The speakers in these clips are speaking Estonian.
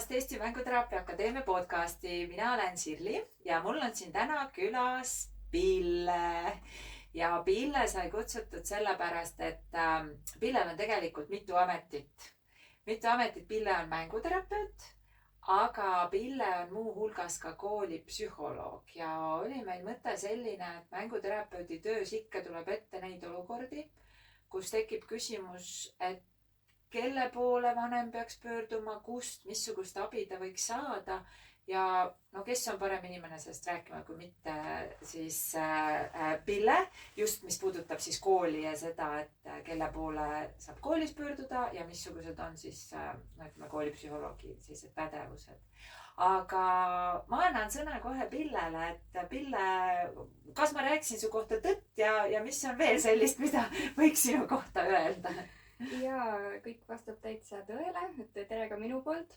kuulamast Eesti Mänguteraapia Akadeemia podcasti. Mina olen Sirli ja mul on siin täna külas Pille. Ja Pille sai kutsutud sellepärast, et Pillel on tegelikult mitu ametit. Pille on mänguterapeut, aga Pille on muu hulgas ka koolipsühholoog. Ja oli meil mõte selline, et mänguterapeudi töös ikka tuleb ette neid olukordi, kus tekib küsimus, et kelle poole vanem peaks pöörduma, kust, missugust abi ta võiks saada ja no kes on parem inimene sellest rääkima, kui mitte siis Pille, just mis puudutab siis kooli ja seda, et kelle poole saab koolis pöörduda ja missugused on siis koolipsühholoogi sellised pädevused. Aga ma annan sõna kohe Pillele, et Pille, kas ma rääkisin su kohta tõtt ja mis on veel sellist, mida võiks sinu kohta öelda? Ja kõik vastab täitsa tõele, et tere ka minu poolt.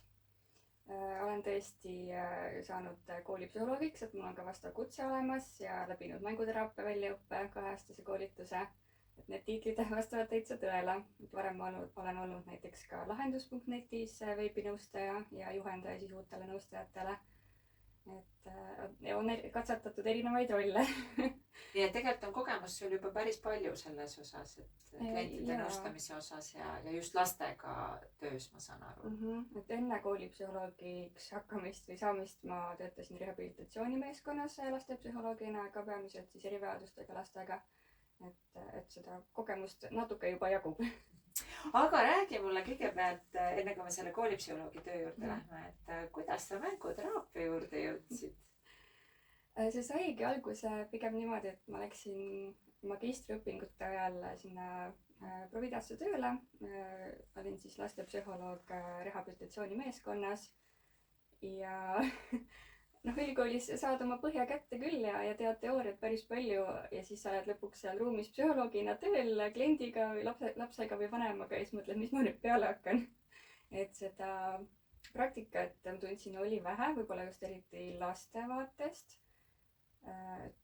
Olen tõesti saanud koolipsühholoogiks, et mul on ka vastav kutse olemas ja läbinud mänguteraapia väljaõppe 2-aastase koolituse. Et need tiitlid vastavad täitsa tõele. Varem olen olnud näiteks ka lahendus.netis veebinõustaja ja juhendaja siis uutele nõustajatele. Et on katsetatud erinevaid rolle. Nii et tegelikult on kogemus sul juba päris palju selles osas, et klientide nõustamise osas ja just lastega töös, ma saan aru. Et enne koolipsühholoogiks hakkamist või saamist ma töötasin rehabilitatsioonimeeskonnas lastepsühholoogina, ka peamiselt siis erivajadustega lastega. Et seda kogemust natuke juba jagub. Aga räägi mulle kõigepealt, enne kui me selle koolipsühholoogi töö juurde lähme, et kuidas sa mänguteraapia juurde jõudsid? See saigi alguse pigem niimoodi, et ma läksin magistriõpingute ajal sinna Providasse tööle. Olin siis lastepsühholoog rehabilitatsioonimeeskonnas ja ülikoolis saad oma põhja kätte küll ja tead teooriat päris palju ja siis sa oled lõpuks seal ruumis psühholoogina tööl kliendiga või lapsega või vanemaga ja siis mõtled, mis ma nüüd peale hakkan. Et seda praktikat tundsin oli vähe, võib-olla just eriti laste vaatest.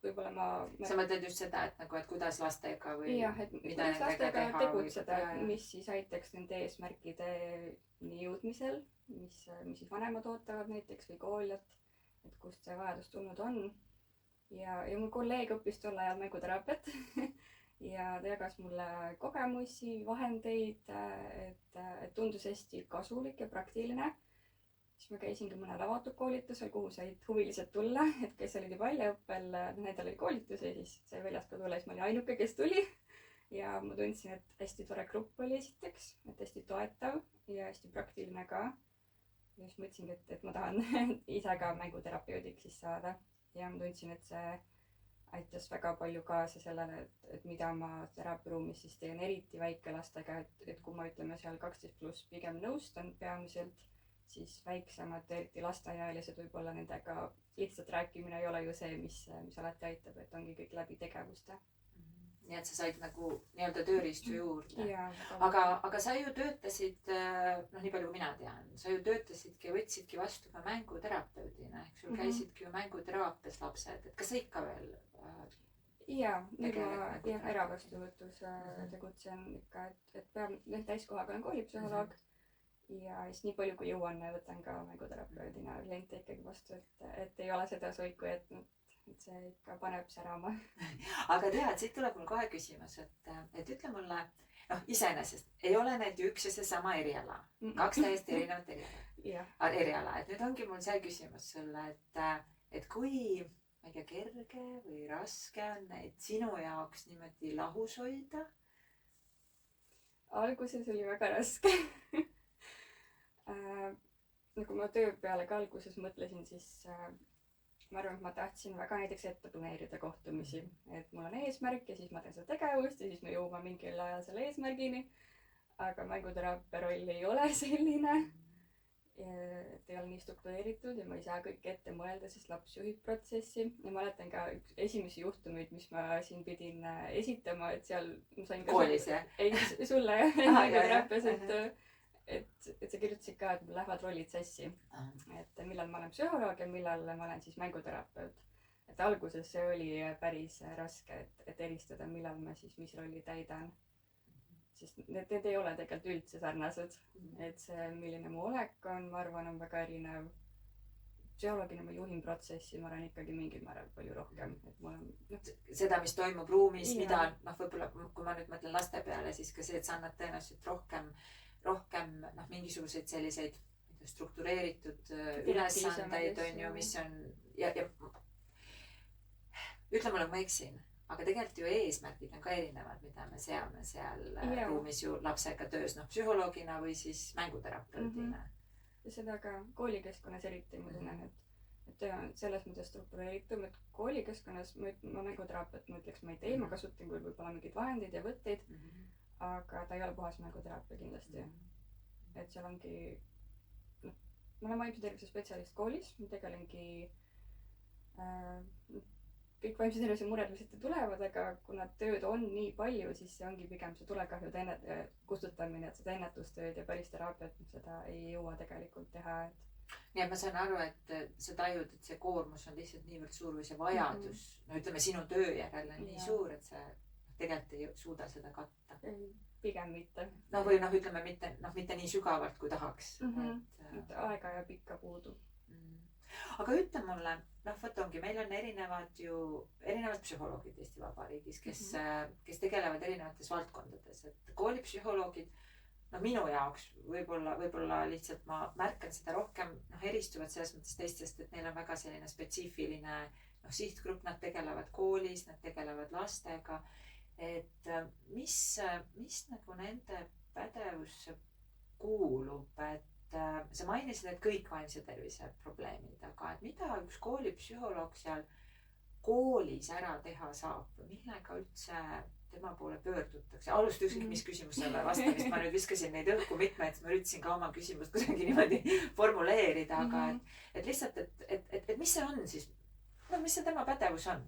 Võib-olla Sa mõtled just seda, et kuidas lastega või kuidas lastega tegutseda, mis siis aitaks nende eesmärkideni jõudmisel, mis siis vanemad ootavad näiteks või kool, et kust see vajadus tulnud on. Ja mul kolleeg õppis tol ajal mänguteraapiat ja ta jagas mulle kogemusi, vahendeid, et tundus hästi kasulik ja praktiline. Siis ma käisingi mõnel avatud koolitusel, kuhu said huvilised tulla, et kes olid juba väljaõppel, nendel oli koolitus ja siis sai väljast ka tulla, siis ma olin ainuke, kes tuli. Ja ma tundsin, et hästi tore grupp oli esiteks, et hästi toetav ja hästi praktiline ka. Ja siis mõtlesingi, et ma tahan ise ka mänguterapeudiks siis saada. Ja ma tundsin, et see aitas väga palju kaasa sellele, et mida ma teraapiaruumis siis teen eriti väikelastega, et kui ma ütleme seal 12+ pigem nõustan peamiselt, siis väiksemad, eriti lasteaiaealised võib-olla nendega lihtsalt rääkimine ei ole ju see, mis alati aitab, et ongi kõik läbi tegevuste. Nii et sa said nagu nii-öelda tööriistu juurde. Aga sa ju töötasid, nii palju kui mina tean, sa ju töötasidki ja võtsidki vastu ka mänguterapeudina, ehk sul käisidki ju mänguteraapias lapsed, et kas sa ikka veel nüüd ma eravastuvõtus tegutsen ikka, et täiskohaga olen koolipsühholoog ja siis nii palju kui jõuan, võtan ka mänguterapeudina kliente ikkagi vastu, et ei ole seda soiku jätnud, et see ikka paneb särama. Aga tead, siit tuleb mul kohe küsimus, et ütle mulle, iseenesest ei ole need üks ja seesama eriala, 2 täiesti erinevat eriala, et nüüd ongi mul see küsimus sulle, et kui kerge või raske on neid sinu jaoks niimoodi lahus hoida? Alguses oli väga raske. Kui ma töö peale ka alguses mõtlesin, siis ma arvan, et ma tahtsin väga näiteks ette planeerida kohtumisi, et mul on eesmärk ja siis ma teen seda tegevust ja siis me jõuame mingil ajal selle eesmärgini. Aga mänguteraapia roll ei ole selline, et ei ole nii struktureeritud ja ma ei saa kõike ette mõelda, sest laps juhib protsessi. Ja ma mäletan ka esimesi juhtumeid, mis ma siin pidin esitama, et seal ma sain ka koolis, jah? Ei, sulle mänguteraapias, et sa kirjutasid ka, et mul lähevad rollid sassi. Et millal ma olen psühholoog ja millal ma olen siis mänguterapeut. Et alguses see oli päris raske, et eristada, millal ma siis mis rolli täidan. sest need ei ole tegelikult üldse sarnased. Et see, milline mu olek on, ma arvan, on väga erinev. Psühholoogina ma juhin protsessi, ma arvan ikkagi mingil määral palju rohkem, et mul on seda, mis toimub ruumis, mida võib-olla, kui ma nüüd mõtlen laste peale, siis ka see, et sa annad tõenäoliselt rohkem mingisuguseid selliseid struktureeritud ülesandeid on ju, mis on ja ütle mulle, kui ma eksin, aga tegelikult ju eesmärgid on ka erinevad, mida me seame seal ruumis ju lapsega töös, psühholoogina või siis mänguterapeudina. Ja seda ka koolikeskkonnas eriti ma tunnen, et töö on selles mõttes struktureeritum, et koolikeskkonnas ma mänguterapeut, ma ütleks, ma ei tee, ma kasutan küll võib-olla mingeid vahendeid ja võtteid, aga ta ei ole puhas mänguteraapia kindlasti. Et seal ongi, ma olen vaimse tervise spetsialist koolis, ma tegelengi kõik vaimse tervise mured, mis ette tulevad, aga kuna tööd on nii palju, siis see ongi pigem see tulekahjude kustutamine, et seda ennetustööd ja päris teraapiat seda ei jõua tegelikult teha. Nii et ma saan aru, et sa tajud, et see koormus on lihtsalt niivõrd suur või see vajadus, ütleme sinu töö järel on nii suur, et sa tegelikult ei suuda seda katta. Pigem mitte. Või ütleme mitte nii sügavalt, kui tahaks. Et aega ja pikka puudu. Aga ütle mulle, ongi, meil on erinevad psühholoogid Eesti Vabariigis, kes tegelevad erinevates valdkondades, et koolipsühholoogid, minu jaoks võib-olla lihtsalt ma märkan seda rohkem, eristuvad selles mõttes teistest, et neil on väga selline spetsiifiline sihtgrupp, nad tegelevad koolis, nad tegelevad lastega, et mis nagu nende pädevusse kuulub, et sa mainisid, et kõik vaimse tervise probleemid, aga et mida üks koolipsühholoog seal koolis ära teha saab, millega üldse tema poole pöördutakse? Alusta ükskõik mis küsimusele vastamist, ma nüüd viskasin neid õhku mitmeid, ma üritasin ka oma küsimust kuidagi niimoodi formuleerida, aga et lihtsalt, et mis see on siis, mis see tema pädevus on?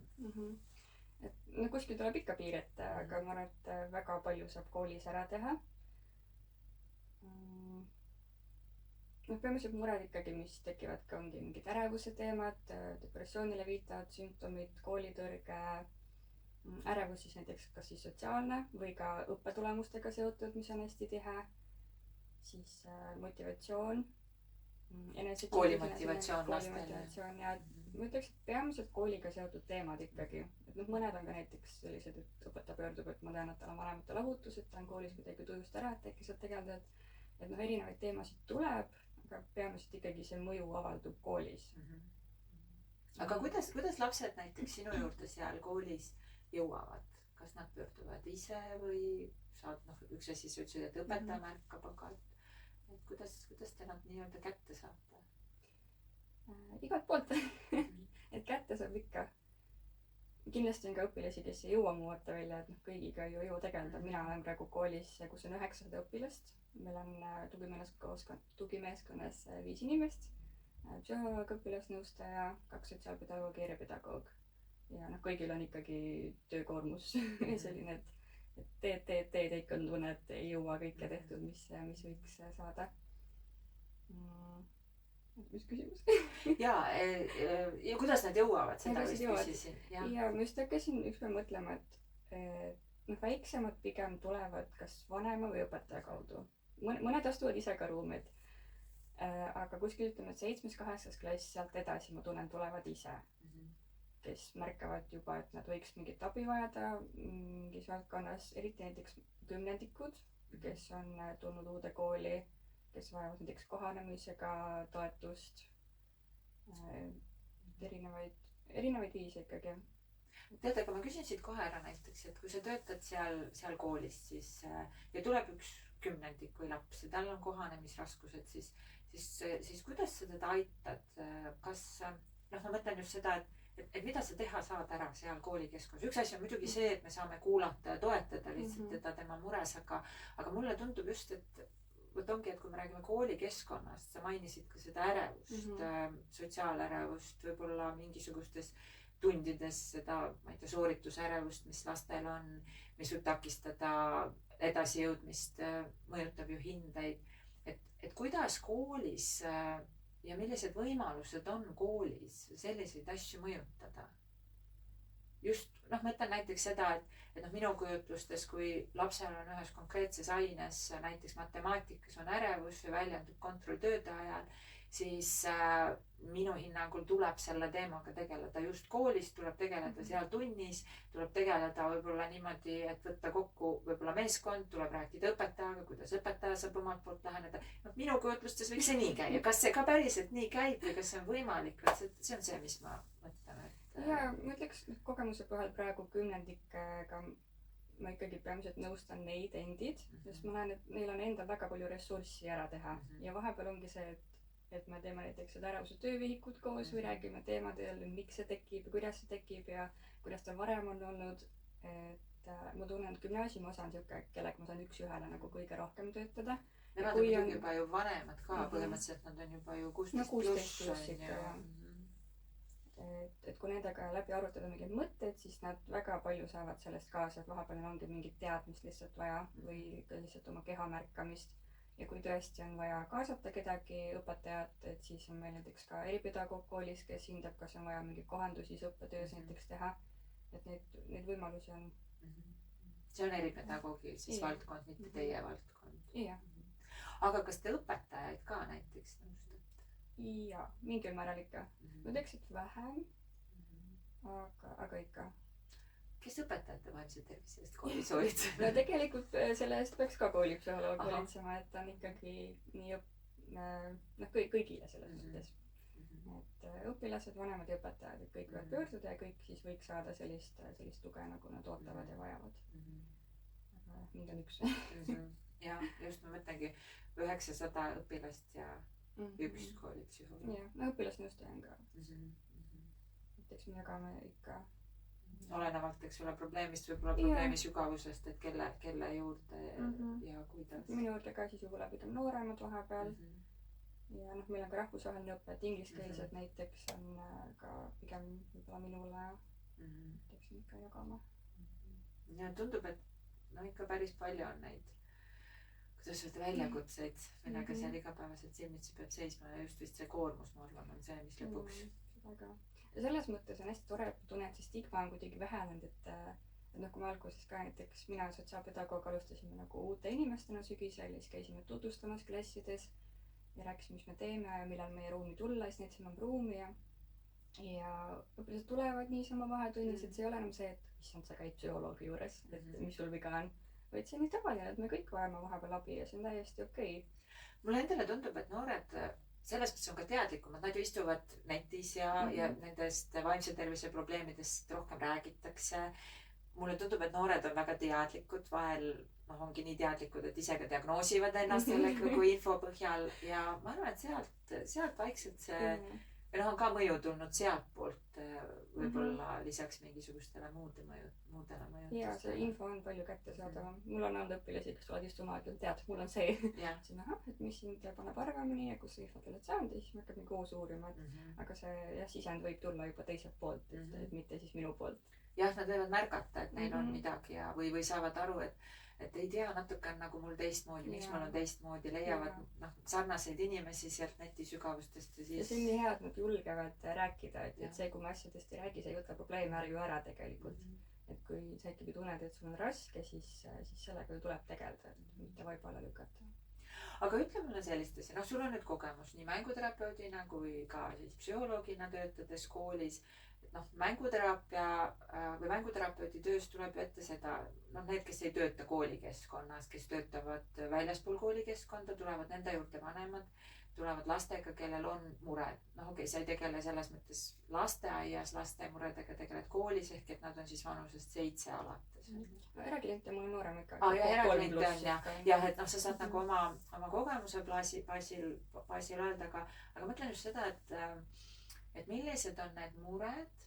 Et kuskil tuleb ikka piirata, aga ma arvan, et väga palju saab koolis ära teha. Peamiselt mured ikkagi, mis tekivad ka ongi mingid ärevuse teemad, depressioonile viitavad sümptomid, koolitõrge, ärevus siis näiteks kas siis sotsiaalne või ka õppetulemustega seotud, mis on hästi tihe, siis motivatsioon, koolimotivatsioon ja ma ütleks, et peamiselt kooliga seotud teemad ikkagi, et mõned on ka näiteks sellised, et õpetaja pöördub, et ma tean, et tal on vanemate lahutus, et ta on koolis midagi tujust ära, et äkki saab tegeleda, et erinevaid teemasid tuleb, aga peamiselt ikkagi see mõju avaldub koolis. Aga kuidas lapsed näiteks sinu juurde seal koolis jõuavad? Kas nad pöörduvad ise või saad, üks asi sa ütlesid, et õpetaja märkab, aga et kuidas te nad nii-öelda kätte saate? Igalt poolt, et kätte saab ikka. Kindlasti on ka õpilasi, kes ei jõua mu vaata välja, et kõigiga ei jõua tegeleda. Mina olen praegu koolis, kus on 900 õpilast. Meil on tugimeeskonnas 5 inimest, psühholoog, õpilasnõustaja, 2 sotsiaalpedagoogi ja eripedagoog. Ja kõigil on ikkagi töökoormus selline, et teed ikka on tunne, et ei jõua kõike tehtud, mis võiks saada. Mis küsimus? ja kuidas nad jõuavad, seda vist küsisin. Ja ma just hakkasin ükspäev mõtlema, et väiksemad pigem tulevad kas vanema või õpetaja kaudu. Mõned astuvad ise ka ruumid, aga kuskil ütleme, et 7.-8. klass sealt edasi ma tunnen tulevad ise, kes märkavad juba, et nad võiks mingit abi vajada mingis valdkonnas, eriti näiteks kümnendikud, kes on tulnud uude kooli, kes vajavad näiteks kohanemisega toetust, erinevaid viise ikkagi. Tead, aga ma küsin siit kohe ära näiteks, et kui sa töötad seal koolis, siis ja tuleb üks kümnendik või laps ja tal on kohanemisraskused, siis kuidas sa teda aitad? Kas, ma mõtlen just seda, et mida sa teha saad ära seal koolikeskkonnas? Üks asi on muidugi see, et me saame kuulata ja toetada lihtsalt teda tema mures, aga mulle tundub just, et ongi, et kui me räägime koolikeskkonnast, sa mainisid ka seda ärevust, sotsiaalärevust, võib-olla mingisugustes tundides seda, ma ei tea, sooritusärevust, mis lastel on, mis võib takistada edasijõudmist, mõjutab ju hindeid. Et kuidas koolis ja millised võimalused on koolis selliseid asju mõjutada? just noh, ma ütlen näiteks seda, et noh, minu kujutlustes, kui lapsel on ühes konkreetses aines, näiteks matemaatikas on ärevus või väljendub kontrolltööde ajal, siis minu hinnangul tuleb selle teemaga tegeleda just koolis, tuleb tegeleda seal tunnis, tuleb tegeleda võib-olla niimoodi, et võtta kokku võib-olla meeskond, tuleb rääkida õpetajaga, kuidas õpetaja saab omalt poolt läheneda. noh, minu kujutlustes võiks see nii käia. Kas see ka päriselt nii käib või kas see on võimalik, et see on see, mis ma mõtlen, et ja ma ütleks kogemuse põhjal praegu kümnendikega ma ikkagi peamiselt nõustan neid endid, sest ma näen, et neil on endal väga palju ressurssi ära teha ja vahepeal ongi see, et me teeme näiteks seda ärevuse töövihikut koos või räägime teemadel, miks see tekib ja kuidas see tekib ja kuidas ta varem on olnud. Et ma tunnen, et gümnaasiumi osa on siuke, kellega ma saan üks-ühele nagu kõige rohkem töötada. Nemad on muidugi juba ju vanemad ka, põhimõtteliselt nad on juba ju 16 pluss on ju. Et kui nendega läbi arutada mingeid mõtteid, siis nad väga palju saavad sellest kaasa, et vahepeal ongi mingit teadmist lihtsalt vaja või lihtsalt oma keha märkamist. Ja kui tõesti on vaja kaasata kedagi õpetajat, et siis on meil näiteks ka eripedagoog koolis, kes hindab, kas on vaja mingeid kohandusi õppetöös näiteks teha. Et neid võimalusi on. See on eripedagoogi siis valdkond, mitte teie valdkond. Jah. Aga kas te õpetajaid ka näiteks nõustate? Jaa, mingil määral ikka. Ma teeks, et vähem, aga ikka. Kes õpetajate vaimse tervise eest koolis hoolitseb? No tegelikult selle eest peaks ka koolipsühholoog hoolitsema, et on ikkagi nii kõigile selles mõttes. Et õpilased, vanemad ja õpetajad, et kõik võivad pöörduda ja kõik siis võiks saada sellist tuge, nagu nad ootavad ja vajavad. Aga mind on üks. Ja just ma mõtlengi 900 õpilast ja üks koolipsühholoog. Jah, no õpilasnõustaja on ka. Näiteks me jagame ikka. Olenevalt, eks ole, probleemist, võib-olla probleemi sügavusest, et kelle juurde ja kuidas. Minu juurde ka siis juba pigem nooremad vahepeal. Ja noh, meil on ka rahvusvaheline õpe, et ingliskeelsed näiteks on ka pigem võib-olla minule teeksin ikka jagama. Ja tundub, et no ikka päris palju on neid, kuidas öelda, väljakutseid, millega seal igapäevaselt silmitsi peab seisma ja just vist see koormus, ma arvan, on see, mis lõpuks. Väga. Ja selles mõttes on hästi tore, et tunne, et see stigma on kuidagi vähenenud, et noh, kui me alguses ka näiteks mina sotsiaalpedagoog alustasime nagu uute inimestena sügisel ja siis käisime tutvustamas klassides ja rääkisime, mis me teeme ja millal meie ruumi tulla, siis näitasime ruumi ja õpilased tulevad niisama vahetunnis, et see ei ole enam see, et issand, sa käid psühholoogi juures, et mis sul viga on, vaid see on nii tavaline, et me kõik vajame vahepeal abi ja see on täiesti okei. Mulle endale tundub, et noored selles mõttes on ka teadlikumad, nad ju istuvad netis ja nendest vaimse tervise probleemidest rohkem räägitakse. Mulle tundub, et noored on väga teadlikud, vahel ongi nii teadlikud, et ise ka diagnoosivad ennast selle kui info põhjal ja ma arvan, et sealt vaikselt see või on ka mõju tulnud sealt poolt võib-olla lisaks mingisugustele muudele mõjutustele. Jaa, see info on palju kättesaadavam. Mul on olnud õpilasi, kes tulevad istuma, et tead, mul on see. Siis et mis sind paneb arvamini ja kus sa infot oled saanud ja siis me hakkame koos uurima. Aga see sisend võib tulla juba teiselt poolt, et mitte siis minu poolt. Jah, nad võivad märgata, et neil on midagi või saavad aru, et ei tea, natuke on nagu mul teistmoodi, miks mul on teistmoodi, leiavad sarnaseid inimesi sealt neti sügavustest ja siis. Ja see on nii hea, et nad julgevad rääkida, et see, kui ma asjadest ei räägi, see ei võta probleeme ju ära tegelikult. Et kui sa ikkagi tunned, et sul on raske, siis sellega ju tuleb tegeleda, mitte vaiba alla lükata. Aga ütle mulle sellist asja, sul on nüüd kogemus nii mänguterapeudina kui ka siis psühholoogina töötades koolis. Mänguteraapia või mänguterapeudi töös tuleb ju ette seda, need, kes ei tööta koolikeskkonnas, kes töötavad väljaspool koolikeskkonda, tulevad nende juurde vanemad, tulevad lastega, kellel on mured. Sa ei tegele selles mõttes lasteaias, laste muredega tegeled koolis, ehk et nad on siis vanusest 7 alates. Eraklient ja mul on noorem ikka. Eraklient on jah, et sa saad nagu oma kogemuse baasil öelda, aga mõtlen just seda, et millised on need mured,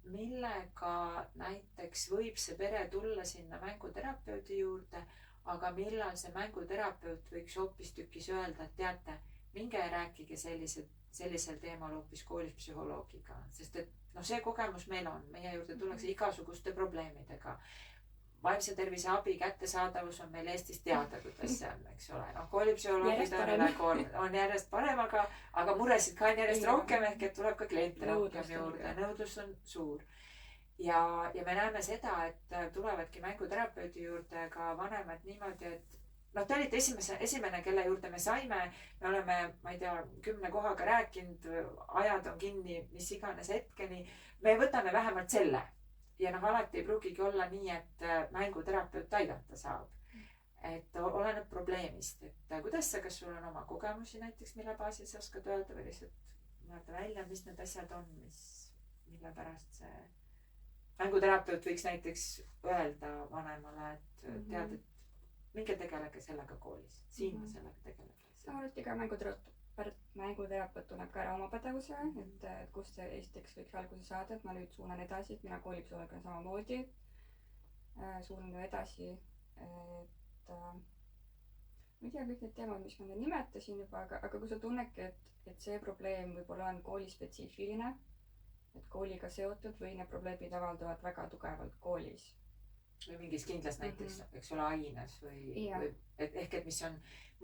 millega näiteks võib see pere tulla sinna mänguterapeudi juurde, aga millal see mänguterapeut võiks hoopistükkis öelda, et teate, minge ja rääkige sellisel teemal hoopis koolis psühholoogiga, sest et see kogemus meil on, meie juurde tullakse igasuguste probleemidega. Vaimse tervise abi kättesaadavus on meil Eestis teada, kuidas see on, eks ole. Koolipsühholoogid on järjest parem, aga muresid ka on järjest rohkem ehk et tuleb ka kliente rohkem juurde. Nõudlus on suur. ja me näeme seda, et tulevadki mänguterapeudi juurde ka vanemad niimoodi, et noh, te olite esimene, kelle juurde me saime, me oleme, ma ei tea, 10 kohaga rääkinud, ajad on kinni, mis iganes hetkeni, me võtame vähemalt selle. Ja noh, alati ei pruugigi olla nii, et mänguterapeut aidata saab. Et oleneb probleemist, et kuidas see, kas sul on oma kogemusi näiteks, mille baasil sa oskad öelda või lihtsalt mõelda välja, mis need asjad on, mille pärast see mänguterapeut võiks näiteks öelda vanemale, et tead, et minge tegelege sellega koolis, siin sellega tegelege. Alati ka mänguterapeut tunneb ka ära oma pädevuse, et kust see esiteks võiks alguse saada, et ma nüüd suunan edasi, et mina koolipsühholoog on samamoodi, suunan ju edasi, et ma ei tea, kõik need teemad, mis ma nüüd nimetasin juba, aga kui sa tunnedki, et see probleem võib-olla on koolispetsiifiline, et kooliga seotud või need probleemid avalduvad väga tugevalt koolis. Või mingis kindlas näiteks, eks ole, aines või ehk et mis on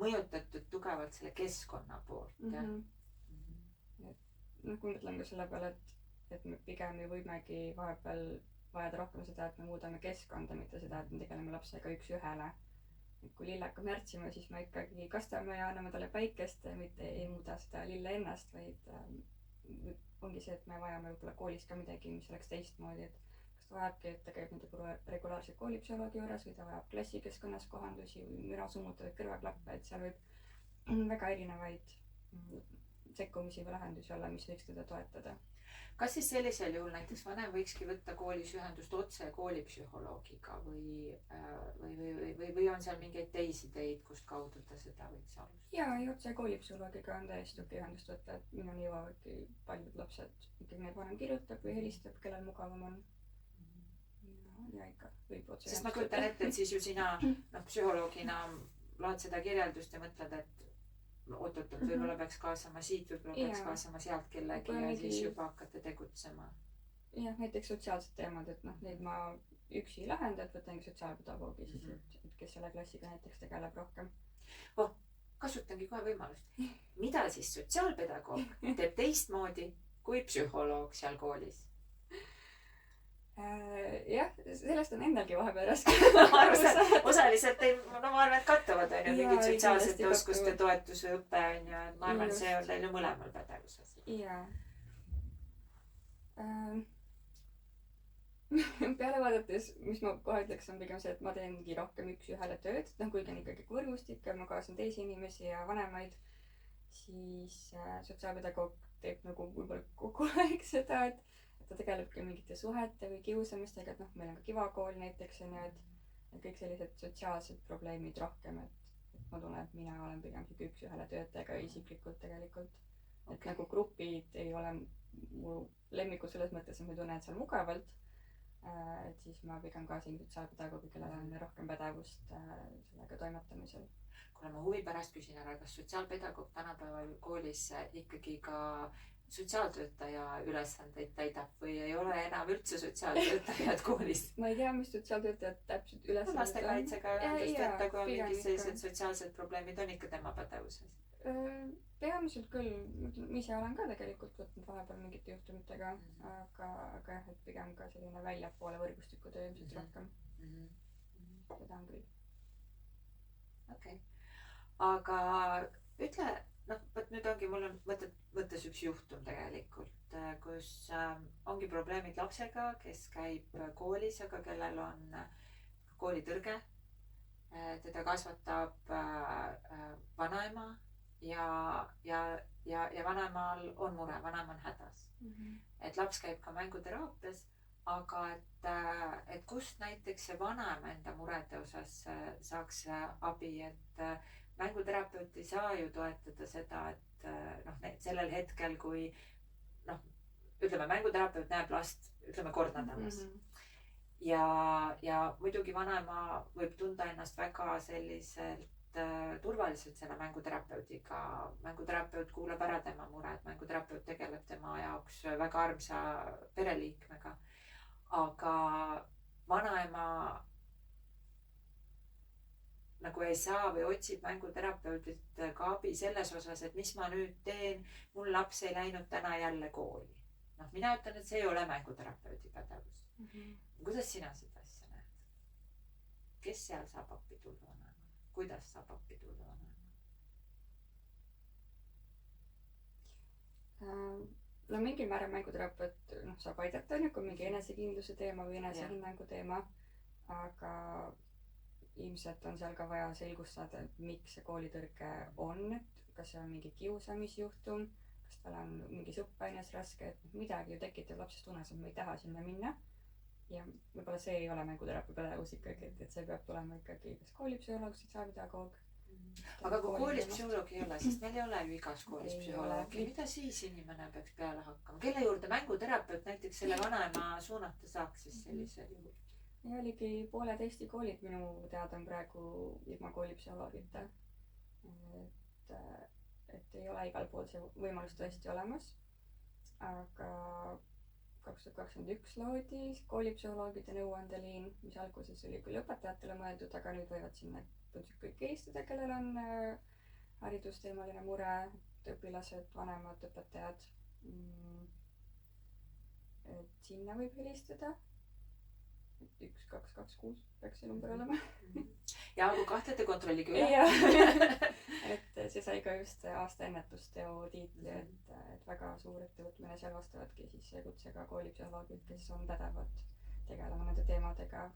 mõjutatud tugevalt selle keskkonna poolt. Noh, kui mõtleme ka selle peale, et me pigem ju võimegi vahepeal vajada rohkem seda, et me muudame keskkonda, mitte seda, et me tegeleme lapsega üks ühele. Et kui lille hakkab närtsima, siis me ikkagi kastame ja anname talle päikest, mitte ei muuda seda lille ennast, vaid ongi see, et me vajame võib-olla koolis ka midagi, mis oleks teistmoodi, et kas ta vajabki, et ta käib nende regulaarselt koolipsühholoogi juures või ta vajab klassikeskkonnas kohandusi või müra summutatud kõrvaklappe, et seal võib väga erinevaid sekkumisi või lahendusi olla, mis võiks teda toetada. Kas siis sellisel juhul näiteks vanem võikski võtta koolis ühendust otse koolipsühholoogiga või on seal mingeid teisi teid, kust kaudu ta seda võiks alustada? Jaa, otse koolipsühholoogiga on täiesti okei ühendust võtta, et minuni jõuavadki paljud lapsed, ikkagi need vanem kirjutab või helistab, kellel mugavam on. Ja ikka võib otse. Sest ma kujutan ette, et siis ju sina psühholoogina loed seda kirjeldust ja mõtled, et oot-oot, võib-olla peaks kaasama siit, võib-olla peaks kaasama sealt kellegi ja siis juba hakkate tegutsema. Jah, näiteks sotsiaalsed teemad, et neid ma üksi ei lahenda, et võtangi sotsiaalpedagoogi siis, et kes selle klassiga näiteks tegeleb rohkem. Kasutangi kohe võimalust. Mida siis sotsiaalpedagoog teeb teistmoodi kui psühholoog seal koolis? Jah, sellest on endalgi vahepeal raske. Osaliselt ma arvan, et kattuvad on ju mingid sotsiaalsete oskuste toetuse õpe on ju, et ma arvan, et see on teil ju mõlemal pädevuses. Jaa. Peale vaadates, mis ma kohe ütleks, on pigem see, et ma teengi rohkem üks ühele tööd, kuigi on ikkagi võrgustik ja ma kaasan teisi inimesi ja vanemaid, siis sotsiaalpedagoog teeb nagu võib-olla kogu aeg seda, et ta tegelebki mingite suhete või kiusamistega, et meil on ka kivakool näiteks on ju, et kõik sellised sotsiaalsed probleemid rohkem, et ma tunnen, et mina olen pigem siuke üks ühele töötajaga isiklikult tegelikult. Et nagu grupid ei ole mu lemmikud selles mõttes, et ma tunnen seal mugavalt, et siis ma pigem kaasin sotsiaalpedagoogi, kellel on rohkem pädevust sellega toimetamisel. Kuule, ma huvi pärast küsin ära, kas sotsiaalpedagoog tänapäeval koolis ikkagi ka sotsiaaltöötaja ülesandeid täidab või ei ole enam üldse sotsiaaltöötajad koolis? Ma ei tea, mis sotsiaaltöötajad täpselt ülesanded on. Lastekaitsega ühendust võtta, kui on mingid sellised sotsiaalsed probleemid, on ikka tema pädevuses? Peamiselt küll, ise olen ka tegelikult võtnud vahepeal mingite juhtumitega, aga jah, et pigem ka selline väljapoole võrgustiku töö ilmselt rohkem. Seda on küll. Okei. Aga ütle, võt nüüd ongi, mul on mõttes üks juhtum tegelikult, kus ongi probleemid lapsega, kes käib koolis, aga kellel on koolitõrge. Teda kasvatab vanaema ja vanaemal on mure, vanaema on hädas. Et laps käib ka mänguteraapias, aga et kust näiteks see vanaema enda murede osas saaks abi, et mänguterapeut ei saa ju toetada seda, et sellel hetkel, kui ütleme, mänguterapeut näeb last, ütleme kord nädalas. Ja muidugi vanaema võib tunda ennast väga selliselt turvaliselt selle mänguterapeudiga. Mänguterapeut kuulab ära tema mured, mänguterapeut tegeleb tema jaoks väga armsa pereliikmega. Aga vanaema nagu ei saa või otsib mänguterapeudit ka abi selles osas, et mis ma nüüd teen, mul laps ei läinud täna jälle kooli. Mina ütlen, et see ei ole mänguterapeudi pädevus. kuidas sina seda asja näed? Kes seal saab appi tulla vanemale? Kuidas saab appi tulla vanemale? No mingil määral mänguterapeut saab aidata, kui mingi enesekindluse teema või enesehinnangu teema, aga ilmselt on seal ka vaja selgust saada, miks see koolitõrge on, et kas see on mingi kiusamisjuhtum, kas tal on mingis õppeaines raske, et midagi ju tekitab lapsest unes, et ma ei taha sinna minna. Ja võib-olla see ei ole mänguteraapia pädevus ikkagi, et see peab tulema ikkagi kas koolipsühholoog, sotsiaalpedagoog. Aga kui koolipsühholoog ei ole, sest meil ei ole ju igas koolis psühholoogi, mida siis inimene peaks peale hakkama? Kelle juurde mänguterapeut näiteks selle vanaema suunata saaks siis sellisel juhul? Ja oligi pooled Eesti koolid minu teada on praegu ilma koolipsühholoogita. Et ei ole igal pool see võimalus tõesti olemas. Aga 2021 loodi koolipsühholoogide nõuandeliin, mis alguses oli küll õpetajatele mõeldud, aga nüüd võivad sinna kõik helistada, kellel on haridusteemaline mure, õpilased, vanemad, õpetajad. Et sinna võib helistada. 1226 peaks see number olema. Ja kui kahtlete kontrollige üle. Et see sai ka just aasta ennetusteo tiitli, et väga suur ettevõtmine, seal vastavadki siis kutsega koolipsühholoogid, kes on pädevad tegelema nende teemadega.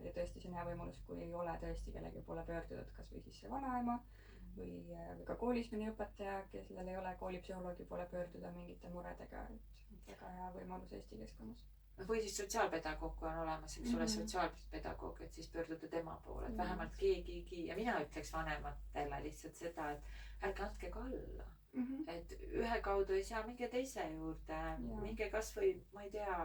Ja tõesti see on hea võimalus, kui ei ole tõesti kellegi poole pöördunud, kas või siis see vanaema või ka koolis mõni õpetaja, kellel ei ole koolipsühholoogi poole pöörduda mingite muredega. Et väga hea võimalus Eesti keskkonnas. Või siis sotsiaalpedagoog, kui on olemas, eks ole, sotsiaalpedagoog, et siis pöörduda tema poole, et vähemalt keegi. Ja mina ütleks vanematele lihtsalt seda, et ärge andke ka alla. Et ühe kaudu ei saa minge teise juurde, minge kas või, ma ei tea,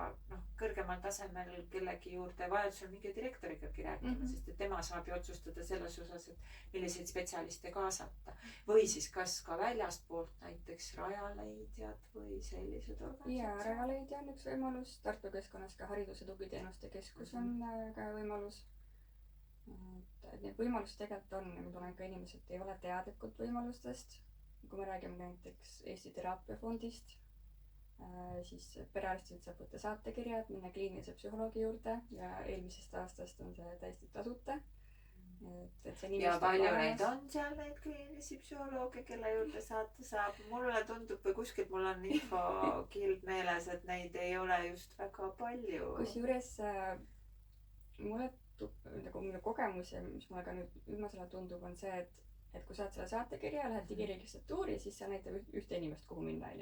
kõrgemal tasemel kellegi juurde, vajadusel minge direktorigagi rääkima, sest et tema saab ju otsustada selles osas, et milliseid spetsialiste kaasata. Või siis kas ka väljastpoolt näiteks Rajaleidjad või sellised organisatsioonid. Ja Rajaleidja on üks võimalus, Tartu keskkonnas ka Hariduse Tugiteenuste Keskus on ka võimalus. Et need võimalused tegelikult on, ma tunnen ka inimesed ei ole teadlikud võimalustest. Kui me räägime näiteks Eesti Teraapiafondist, siis perearstilt saab võtta saatekirjad, minna kliinilise psühholoogi juurde ja eelmisest aastast on see täiesti tasuta. Ja palju neid on seal, neid kliinilisi psühholooge, kelle juurde saata saab. Mulle tundub või kuskilt mul on infokild meeles, et neid ei ole just väga palju. Kusjuures mulle minu kogemus ja mis mulle ka nüüd viimasel ajal tundub on see, et kui saad selle saatekirja, lähed digiregistratuuri, siis see näitab ühte inimest, kuhu minna.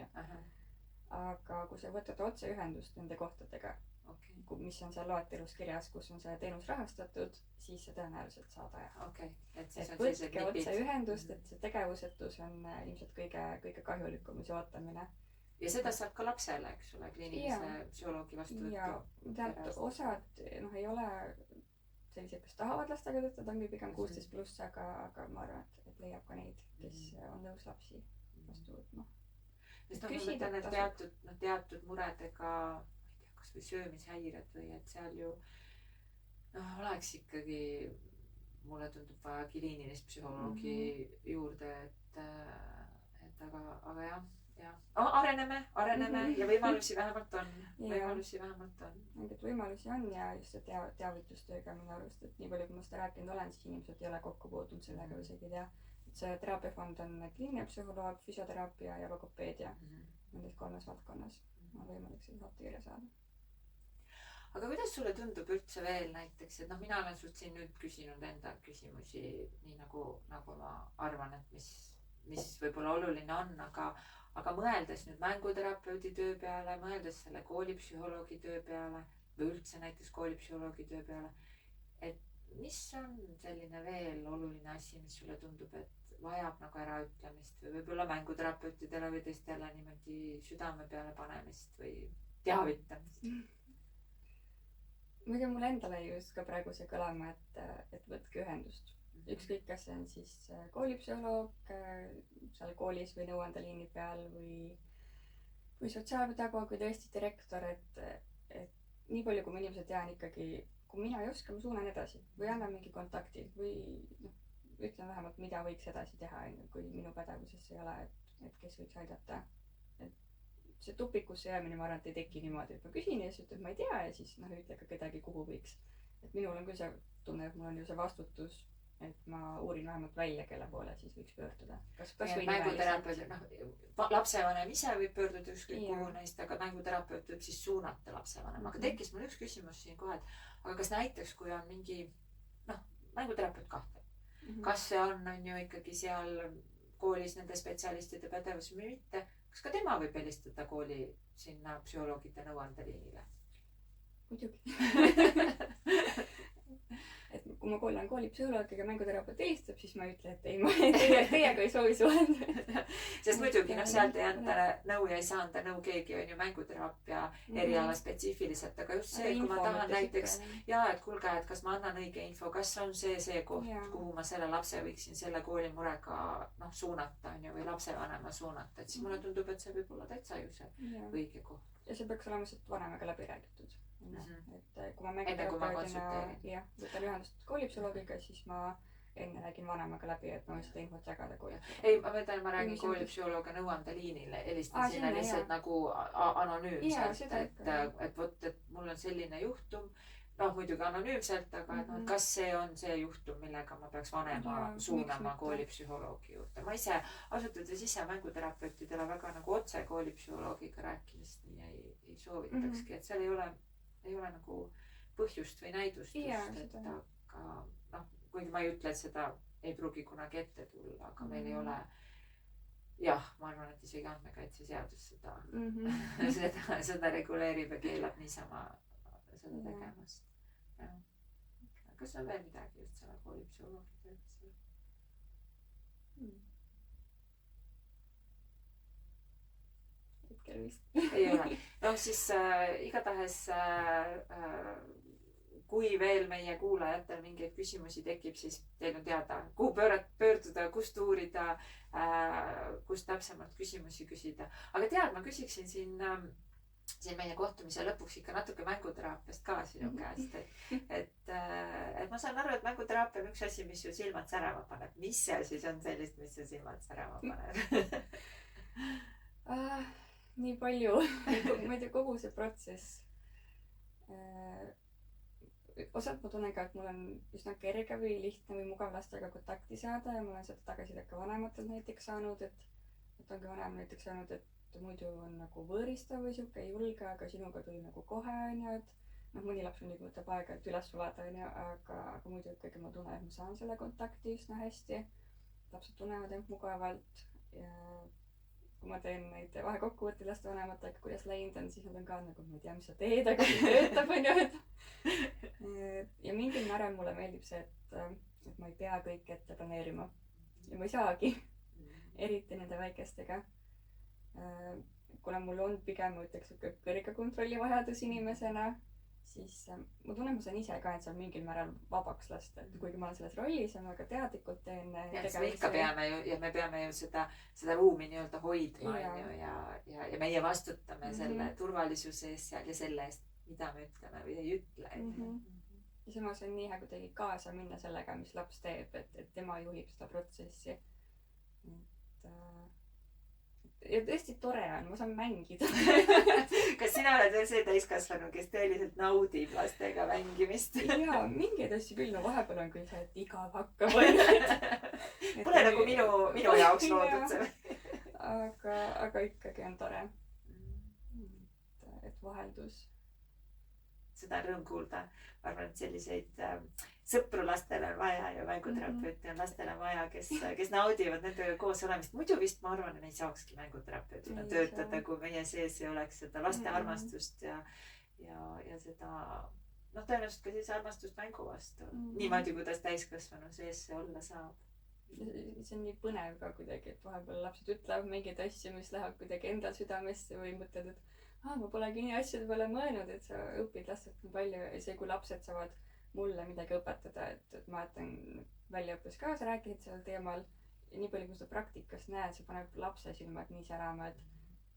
Aga kui sa võtad otse ühendust nende kohtadega, mis on seal loetelus kirjas, kus on see teenus rahastatud, siis see tõenäoliselt saad aja. Et võtke otse ühendust, et see tegevusetus on ilmselt kõige kahjulikum see ootamine. Ja seda saab ka lapsele, eks ole, kliinilise psühholoogi vastuvõttu. Ja osad ei ole sellised, kes tahavad lastega töötada, ongi pigem 16+, aga ma arvan, et leiab ka neid, kes on nõus lapsi vastu võtma. Sest ma mõtlen, et teatud muredega, ma ei tea, kas või söömishäired või et seal ju oleks ikkagi, mulle tundub vaja kliinilist psühholoogi juurde, et aga jah. Areneme ja võimalusi vähemalt on. Võimalusi on ja just see teavitustööga minu arust, et nii palju kui ma seda rääkinud olen, siis inimesed ei ole kokku puutunud sellega või isegi ei tea. See teraapiafond on kliiniline psühholoog, füsioteraapia ja logopeedia nendes 3 valdkonnas. On võimalik seda saatekirja saada. Aga kuidas sulle tundub üldse veel näiteks, et mina olen sult siin nüüd küsinud enda küsimusi, nii nagu ma arvan, et mis võib-olla oluline on, aga mõeldes nüüd mänguterapeudi töö peale, mõeldes selle koolipsühholoogi töö peale või üldse näiteks koolipsühholoogi töö peale, et mis on selline veel oluline asi, mis sulle tundub, et vajab nagu äraütlemist või võib-olla mänguterapeutidele või teistele niimoodi südame peale panemist või teavitamist? Muidu mul endale just ka praegu see kõlama, et võtke ühendust. Ükskõik, kas see on siis koolipsühholoog seal koolis või nõuandeliini peal või sotsiaalpedagoog või tõesti direktor, et nii palju, kui ma inimesed tean ikkagi, kui mina ei oska, ma suunan edasi või annan mingi kontakti või ütlen vähemalt, mida võiks edasi teha, kui minu pädevuses ei ole, et kes võiks aidata. Et see tupikusse jäämine, ma arvan, et ei teki niimoodi, et ma küsin ja siis ütleb, ma ei tea ja siis ei ütle ka kedagi, kuhu võiks. Et minul on küll see tunne, et mul on ju see vastutus, et ma uurin vähemalt välja, kelle poole siis võiks pöörduda. Kas või mänguterapeut, lapsevanem ise võib pöörduda ükskõik kuhu neist, aga mänguterapeut võib siis suunata lapsevanem. Aga tekkis mul üks küsimus siin kohe, et aga kas näiteks, kui on mingi, mänguterapeut kahtleb, kas see on ju ikkagi seal koolis nende spetsialistide pädevus või mitte, kas ka tema võib helistada kooli sinna psühholoogide nõuandeliinile? Muidugi. Et kui ma olen koolipsühholoogiga mänguterapeut helistab, siis ma ei ütle, et ei, ma teiega ei soovi suhelda. Sest muidugi, sealt ei anta nõu ja ei saa anda nõu keegi on ju mänguteraapia eriala spetsiifiliselt, aga just see, kui ma tahan näiteks et kuulge, et kas ma annan õige info, kas on see koht, kuhu ma selle lapse võiksin selle koolimurega suunata on ju, või lapsevanema suunata, et siis mulle tundub, et see võib olla täitsa ju see õige koht. Ja see peaks olema sealt vanemaga läbi räägitud. Et kui ma mänguterapeudina võtan ühendust koolipsühholoogiga, siis ma enne räägin vanemaga läbi, et ma võin seda infot jagada koolipsühholoogiga. Ei, ma räägin koolipsühholoogia nõuandeliinile, helistan sinna lihtsalt nagu anonüümselt, et vot, et mul on selline juhtum, muidugi anonüümselt, aga kas see on see juhtum, millega ma peaks vanema suunama koolipsühholoogi juurde. Ma ise, asutades ise mänguterapeutidele väga nagu otse koolipsühholoogiga rääkimist nii ei soovitakski, et seal ei ole nagu põhjust või näidustust, et aga kuigi ma ei ütle, et seda ei pruugi kunagi ette tulla, aga meil ei ole ma arvan, et isegi andmekaitseseadus seda reguleerib ja keelab niisama seda tegemast. Kas on veel midagi just selle koolipsühholoogi tööd? Hetkel vist. Ei ole. Siis igatahes kui veel meie kuulajatel mingeid küsimusi tekib, siis teil on teada, kuhu pöörduda, kust uurida, kust täpsemalt küsimusi küsida. Aga tead, ma küsiksin siin meie kohtumise lõpuks ikka natuke mänguteraapiast ka sinu käest. Et ma saan aru, et mänguteraapia on üks asi, mis ju silmad särama paneb. Mis see siis on sellist, mis su silmad särama paneb? Nii palju. Ma ei tea, kogu see protsess. Osalt ma tunnen ka, et mul on üsna kerge või lihtne või mugav lastega kontakti saada ja ma olen seda tagasisidet ka vanematelt näiteks saanud, et ongi vanem näiteks saanud, et muidu on nagu võõristav või sihuke ei julge, aga sinuga tuli nagu kohe onju, et mõni laps muidugi võtab aega, et üles sulada onju, aga muidu ikkagi ma tunnen, et ma saan selle kontakti üsna hästi. Lapsed tunnevad end mugavalt ja kui ma teen neid vahekokkuvõtteid lastevanematega, kuidas läinud on, siis nad on ka nagu, ma ei tea, mis sa teed, aga see töötab onju, ja mingil määral mulle meeldib see, et ma ei pea kõike ette planeerima ja ma ei saagi, eriti nende väikestega. Kuna mul on pigem, ma ütleks, kõrge kontrolli vajadus inimesena, siis ma tunnen, ma saan ise ka, et see on mingil määral vabaks lasta, et kuigi ma olen selles rollis ja ma ka teadlikult teen ikka peame ju, ja me peame ju seda ruumi nii-öelda hoidma ja meie vastutame selle turvalisuse eest seal ja selle eest, mida me ütleme või ei ütle. Ja samas on nii hea kuidagi kaasa minna sellega, mis laps teeb, et tema juhib seda protsessi. Ja tõesti tore on, ma saan mängida. Kas sina oled veel see täiskasvanu, kes tõeliselt naudib lastega mängimist? Jaa, mingeid asju küll, no vahepeal on küll see, et igav hakkab. Pole nagu minu jaoks loodud see. Aga ikkagi on tore. Et vaheldus. Seda on rõõm kuulda. Ma arvan, et selliseid sõpru lastele on vaja ja mänguterapeuti on lastele vaja, kes naudivad nendega koos olemist. Muidu vist ma arvan, et ei saakski mänguterapeutina töötada, kui meie sees ei oleks seda laste armastust ja seda, tõenäoliselt ka siis armastust mängu vastu. Niimoodi, kuidas täiskasvanu sees see olla saab. See on nii põnev ka kuidagi, et vahepeal lapsed ütlevad mingeid asju, mis läheb kuidagi endal südamesse või mõtled, et ma polegi nii asjade peale mõelnud, et sa õpid lastelt nii palju ja see, kui lapsed saavad mulle midagi õpetada, et ma jätan väljaõppes ka, sa rääkisid sellel teemal ja nii palju, kui seda praktikas näed, see paneb lapse silmad nii särama, et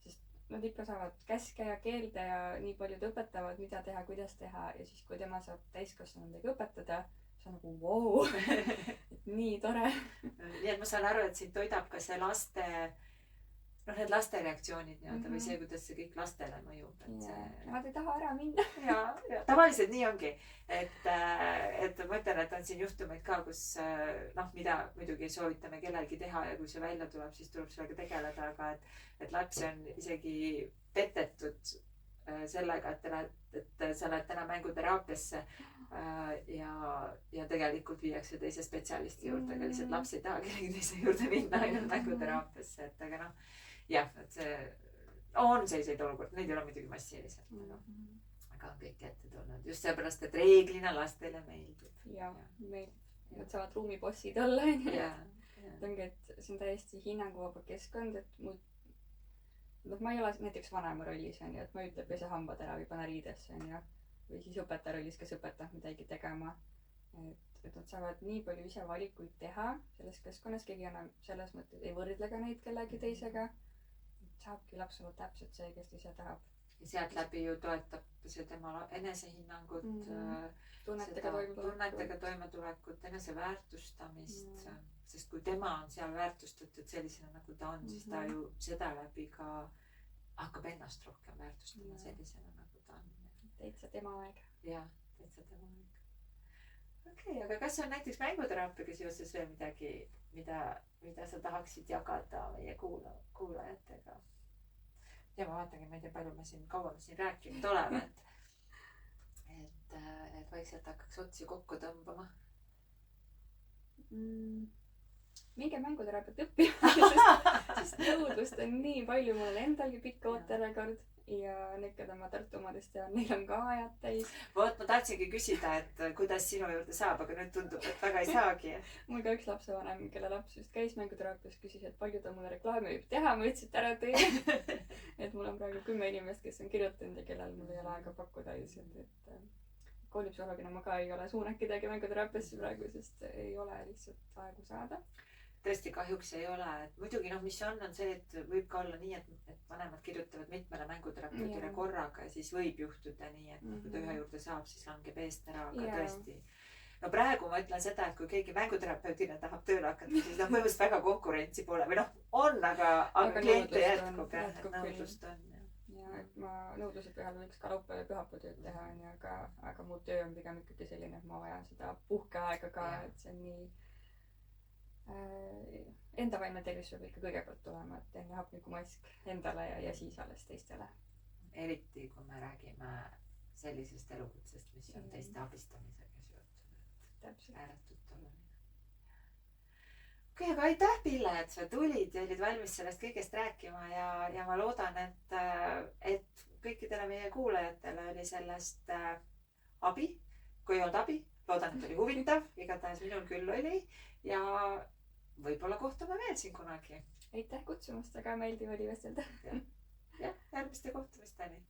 sest nad ikka saavad käske ja keelde ja nii paljud õpetavad, mida teha, kuidas teha ja siis, kui tema saab täiskasvanu midagi õpetada, see on nagu vau, et nii tore. Nii et ma saan aru, et sind toidab ka see laste noh, need laste reaktsioonid nii-öelda või see, kuidas see kõik lastele mõjub, et see. Nad ei taha ära minna. ja tavaliselt nii ongi, et ma ütlen, et on siin juhtumeid ka, kus noh, mida muidugi soovitame kellelgi teha ja kui see välja tuleb, siis tuleb sellega tegeleda, aga et laps on isegi petetud sellega, et sa lähed täna mänguteraapiasse ja tegelikult viiakse teise spetsialisti juurde, aga lihtsalt laps ei taha kellegi teise juurde minna ainult mänguteraapiasse, et aga noh, jah, et see on selliseid olukordi, neid ei ole muidugi massiliselt, aga on kõik ette tulnud just sellepärast, et reeglina lastele meeldib. Ja meeldib, nad saavad ruumibossid olla, et ongi, et see on täiesti hinnanguvaba keskkond, et noh, ma ei ole näiteks vanema rollis, on ju, et ma ei ütle, pese hambad ära või pane riidesse, on ju, või siis õpetaja rollis, kes õpetab midagi tegema, et nad saavad nii palju ise valikuid teha selles keskkonnas, keegi enam selles mõttes ei võrdle ka neid kellegi teisega, saabki laps olla täpselt see, kes ta ise tahab. Ja sealt läbi ju toetab see tema enesehinnangut, tunnetega toimetulekut, eneseväärtustamist, sest kui tema on seal väärtustatud sellisena, nagu ta on, siis ta ju seda läbi ka hakkab ennast rohkem väärtustama sellisena, nagu ta on. Täitsa tema aeg. Jah, täitsa tema aeg. Okei, aga kas on näiteks mänguteraapiaga seoses veel midagi, mida sa tahaksid jagada meie kuulajatega? Ja ma vaatangi, ma ei tea, kaua me siin rääkinud oleme, et vaikselt hakkaks otsi kokku tõmbama. Minge mänguteraapiat õppima, sest nõudlust on nii palju, mul on endalgi pikk ooterekord ja need, keda ma Tartu omadest tean, neil on ka ajad täis. Vot, ma tahtsingi küsida, et kuidas sinu juurde saab, aga nüüd tundub, et väga ei saagi. Mul ka üks lapsevanem, kelle laps just käis mänguteraapias, küsis, et palju ta mulle reklaami võib teha, ma ütlesin, et ära tee. Et mul on praegu 10 inimest, kes on kirjutanud ja kellel mul ei ole aega pakkuda lihtsalt, et koolipsühholoogina ma ka ei ole suunanud kedagi mänguteraapiasse praegu, sest ei ole lihtsalt aegu saada. Tõesti kahjuks ei ole, et muidugi noh, mis on see, et võib ka olla nii, et vanemad kirjutavad mitmele mänguterapeudile korraga ja siis võib juhtuda nii, et kui ta ühe juurde saab, siis langeb eest ära, aga tõesti. No praegu ma ütlen seda, et kui keegi mänguterapeudina tahab tööle hakata, siis põhimõtteliselt väga konkurentsi pole või noh, on, aga kliente jätkub ja nõudlust on. Ja et ma nõudluse põhjal võiks ka laupäev ja pühapäev tööd teha, aga mu töö on pigem ikkagi selline, et ma vajan seda puhkeaega ka, et see on nii enda vaimne tervis peab ikka kõigepealt tulema, et enne hapnikumask endale ja siis alles teistele. Eriti kui me räägime sellisest elukutsest, mis on teiste abistamisega seotud. Ääretult oluline. Okei, aga aitäh, Pille, et sa tulid ja olid valmis sellest kõigest rääkima ja ma loodan, et kõikidele meie kuulajatele oli sellest abi. Kui ei olnud abi, loodan, et oli huvitav, igatahes minul küll oli ja võib-olla kohtume veel siin kunagi. Aitäh kutsumast, väga meeldiv oli vestelda. Jah, järgmiste kohtumisteni.